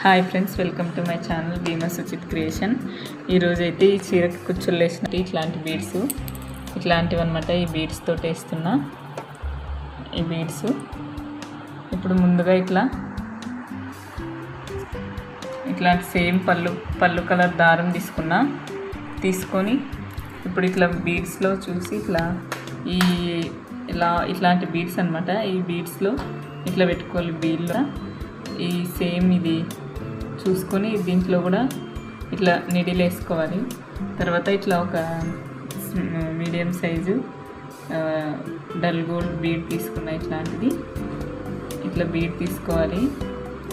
Hi friends, welcome to my channel Bhima Suchith creation. ఈరోజైతే ఈ చీరకి కుచ్చులు వేసినట్టు ఇట్లాంటి బీడ్స్ ఇట్లాంటివి అనమాట. ఈ బీడ్స్ తోటి వేస్తున్నా. ఈ బీడ్స్ ఇప్పుడు ముందుగా ఇట్లాంటి సేమ్ పళ్ళు కలర్ దారం తీసుకొని ఇప్పుడు ఇట్లా బీడ్స్లో చూసి ఇట్లాంటి బీడ్స్ అనమాట. ఈ బీడ్స్లో ఇట్లా పెట్టుకోవాలి. బీడ్లో ఈ సేమ్ ఇది చూసుకొని దీంట్లో కూడా ఇట్లా నిడిలు వేసుకోవాలి. తర్వాత ఇట్లా ఒక medium size dull gold bead తీసుకున్న ఇట్లాంటిది ఇట్లా బీడ్ తీసుకోవాలి.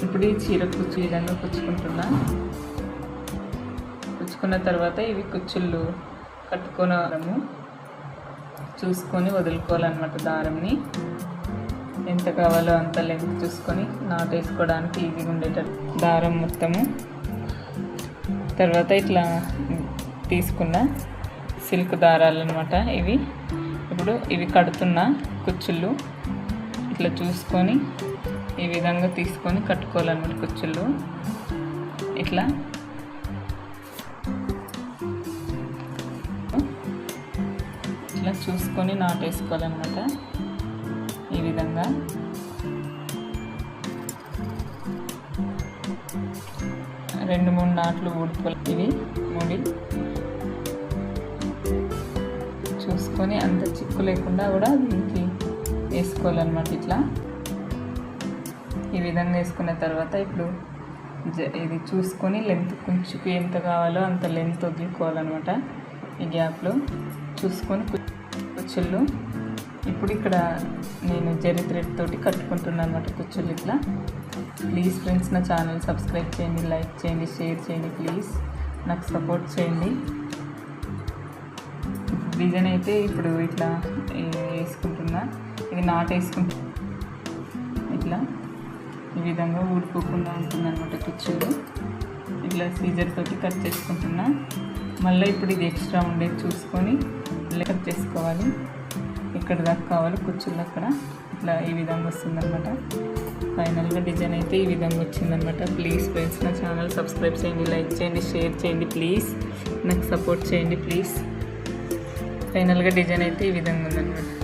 ఇప్పుడు ఈ చీర కుచ్చు విధంగా కుచ్చుకున్న తర్వాత ఇవి కుచ్చుళ్ళు కట్టుకోవడము చూసుకొని వదులుకోవాలన్నమాట. దారంని ఎంత కావాలో అంత లెంత్ చూసుకొని నాట్ వేసుకోవడానికి ఈజీగా ఉండేటట్టు దారం మొత్తము. తర్వాత ఇట్లా తీసుకున్న సిల్క్ దారాలు అనమాట. ఇప్పుడు ఇవి కడుతున్న కుచ్చుళ్ళు ఇట్లా చూసుకొని ఈ విధంగా తీసుకొని కట్టుకోవాలన్నమాట. కుచ్చుళ్ళు ఇట్లా చూసుకొని నాట్ వేసుకోవాలన్నమాట. ఈ విధంగా రెండు మూడు నాట్లు ఊడుకోవాలి. ఇవి మూడి చూసుకొని అంత చిక్కు లేకుండా కూడా దీనికి వేసుకోవాలన్నమాట. ఇట్లా ఈ విధంగా వేసుకున్న తర్వాత ఇప్పుడు ఇది చూసుకొని లెంత్ కుంచుకు ఎంత కావాలో అంత లెంత్ వదులుకోవాలన్నమాట. ఈ గ్యాప్లో చూసుకొని కుచ్చుళ్ళు ఇప్పుడు ఇక్కడ నేను జరీ థ్రెడ్ తోటి కట్టుకుంటున్నాను అనమాట కుచ్చుళ్ళు ఇట్లా. ప్లీజ్ ఫ్రెండ్స్, నా ఛానల్ సబ్స్క్రైబ్ చేయండి, లైక్ చేయండి, షేర్ చేయండి. ప్లీజ్ నాకు సపోర్ట్ చేయండి. డిజైన్ అయితే ఇప్పుడు ఇట్లా వేసుకుంటున్నా. ఇది నాట్ ఇట్లా ఈ విధంగా ఊడిపోకుండా ఉంటుందన్నమాట. కుచ్చుళ్ళు ఇట్లా సీజర్ తోటి కట్ చేసుకుంటున్నా. మళ్ళీ ఇప్పుడు ఇది ఎక్స్ట్రా ఉండేది చూసుకొని కట్ చేసుకోవాలి. ఇక్కడ దాకా కావాలి కుచ్చుళ్ళు అక్కడ ఇట్లా ఈ విధంగా వస్తుందన్నమాట. ఫైనల్గా డిజైన్ అయితే ఈ విధంగా వచ్చిందనమాట. ప్లీజ్ ఫ్రెండ్స్, నా ఛానల్ సబ్స్క్రైబ్ చేయండి, లైక్ చేయండి, షేర్ చేయండి. ప్లీజ్ నాకు సపోర్ట్ చేయండి ప్లీజ్. ఫైనల్గా డిజైన్ అయితే ఈ విధంగా ఉందన్నమాట.